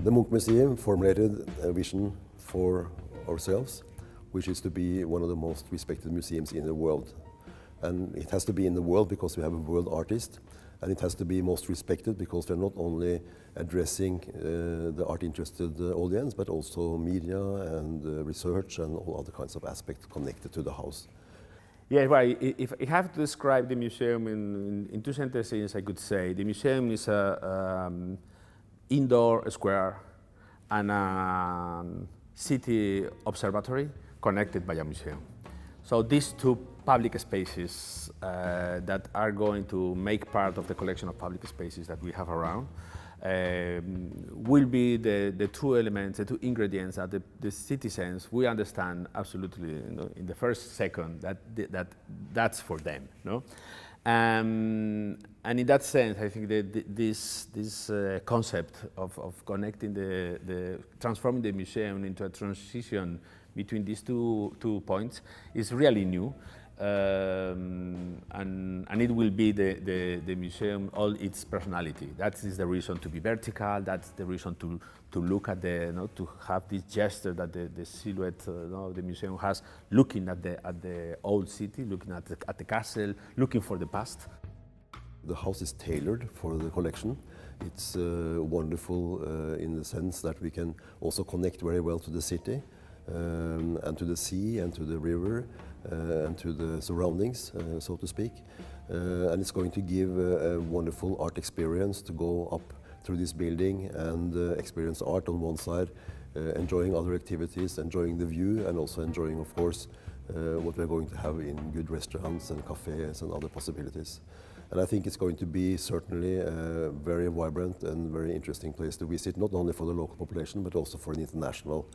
The Munch Museum formulated a vision for ourselves, which is to be one of the most respected museums in the world. And it has to be in the world because we have a world artist, and it has to be most respected because we're not only addressing the art-interested audience, but also media and research and all other kinds of aspects connected to the house. Yeah, right. If I have to describe the museum in two sentences, I could say the museum is an indoor square and a city observatory connected by a museum. So these two public spaces that are going to make part of the collection of public spaces that we have around will be the two elements, the two ingredients that the citizens, we understand absolutely, in the first second that's for them. And in that sense, I think this concept of connecting transforming the museum into a transition between these two points is really new. And it will be the museum, all its personality. That is the reason to be vertical. That's the reason to look at to have this gesture that the silhouette the museum has, looking at the old city, looking at the castle, looking for the past. The house is tailored for the collection. It's wonderful in the sense that we can also connect very well to the city and to the sea and to the river. And to the surroundings, so to speak. And it's going to give a wonderful art experience to go up through this building and experience art on one side, enjoying other activities, enjoying the view, and also enjoying, of course, what we're going to have in good restaurants and cafes and other possibilities. And I think it's going to be certainly a very vibrant and very interesting place to visit, not only for the local population, but also for an international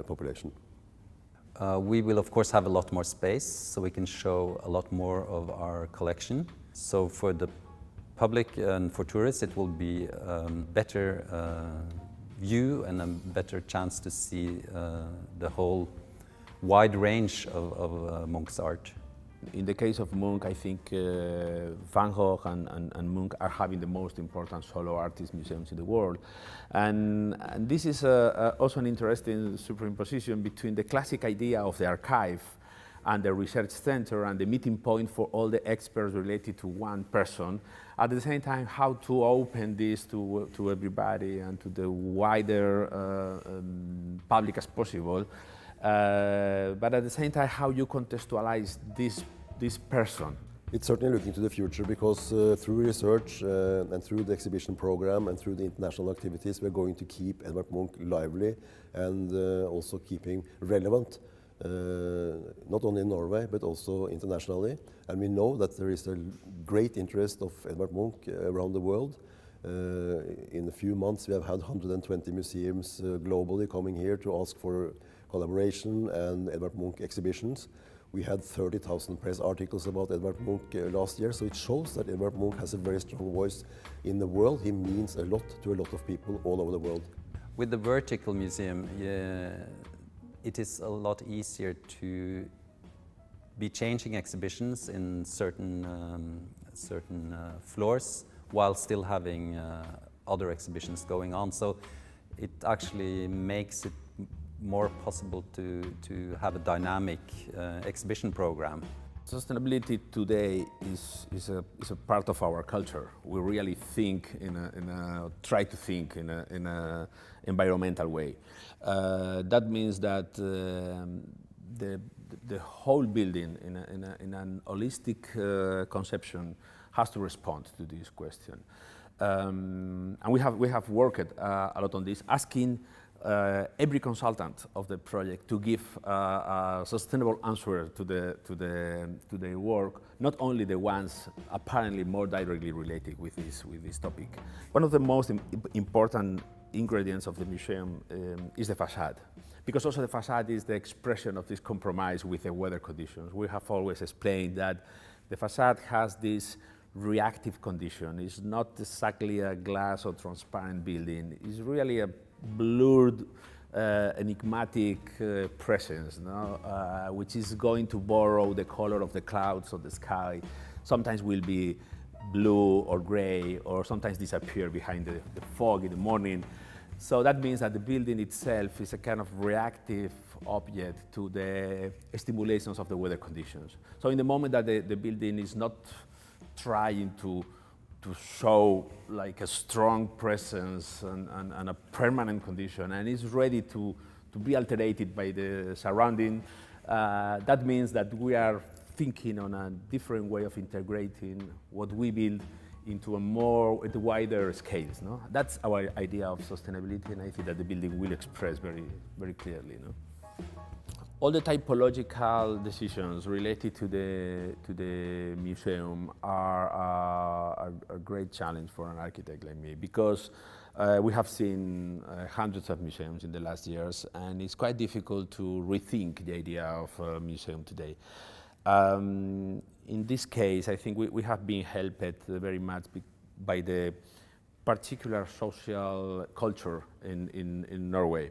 population. We will of course have a lot more space, so we can show a lot more of our collection. So for the public and for tourists it will be a better view and a better chance to see the whole wide range of Munch's art. In the case of Munch, I think Van Gogh and Munch are having the most important solo artist museums in the world. And this is also an interesting superimposition between the classic idea of the archive and the research center and the meeting point for all the experts related to one person. At the same time, how to open this to everybody and to the wider public as possible. But at the same time, how you contextualize this person. It's certainly looking to the future because through research and through the exhibition program and through the international activities, we're going to keep Edvard Munch lively and also keeping relevant, not only in Norway, but also internationally. And we know that there is a great interest of Edvard Munch around the world. In a few months, we have had 120 museums globally coming here to ask for collaboration and Edvard Munch exhibitions. We had 30,000 press articles about Edvard Munch last year, so it shows that Edvard Munch has a very strong voice in the world. He means a lot to a lot of people all over the world. With the vertical museum, it is a lot easier to be changing exhibitions in certain floors while still having other exhibitions going on. So it actually makes it more possible to have a dynamic exhibition program. Sustainability today is a part of our culture. We really think try to think in a environmental way. That means that the whole building in an holistic conception has to respond to this question. And we have worked a lot on this, asking every consultant of the project to give a sustainable answer to the work, not only the ones apparently more directly related with this topic. One of the most important ingredients of the museum is the facade, because also the facade is the expression of this compromise with the weather conditions. We have always explained that the facade has this reactive condition. It's not exactly a glass or transparent building. It's really a blurred, enigmatic presence, which is going to borrow the color of the clouds of the sky. Sometimes will be blue or gray, or sometimes disappear behind the fog in the morning. So that means that the building itself is a kind of reactive object to the stimulations of the weather conditions. So in the moment that the building is not trying to show like a strong presence and a permanent condition and is ready to be alterated by the surrounding, that means that we are thinking on a different way of integrating what we build into at a wider scales. No? That's our idea of sustainability, and I think that the building will express very, very clearly. No? All the typological decisions related to the museum are a great challenge for an architect like me, because we have seen hundreds of museums in the last years, and it's quite difficult to rethink the idea of a museum today. In this case, I think we have been helped very much by the particular social culture in Norway.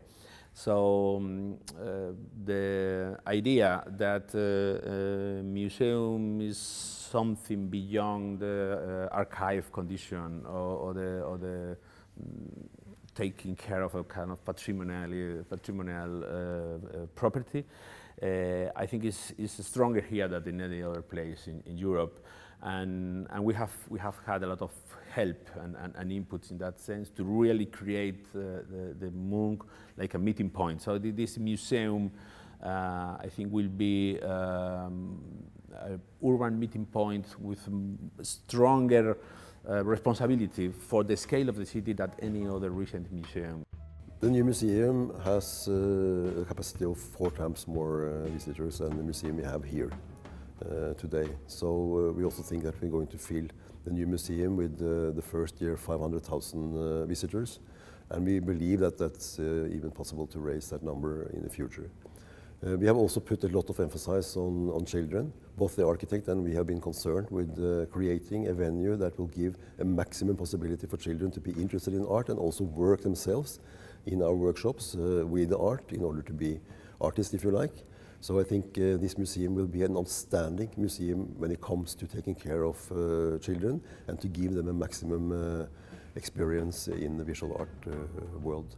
So the idea that a museum is something beyond the archive condition or the taking care of a kind of patrimonial property, I think is stronger here than in any other place in Europe, and we have had a lot of help and inputs in that sense to really create the Munch like a meeting point. So this museum, I think, will be an urban meeting point with stronger responsibility for the scale of the city than any other recent museum. The new museum has a capacity of 4 times more visitors than the museum we have here today. So we also think that we're going to fill the new museum with the first year 500,000 visitors. And we believe that that's even possible to raise that number in the future. We have also put a lot of emphasis on children. Both the architect and we have been concerned with creating a venue that will give a maximum possibility for children to be interested in art and also work themselves in our workshops with the art in order to be artists, if you like. So I think this museum will be an outstanding museum when it comes to taking care of children and to give them a maximum experience in the visual art world.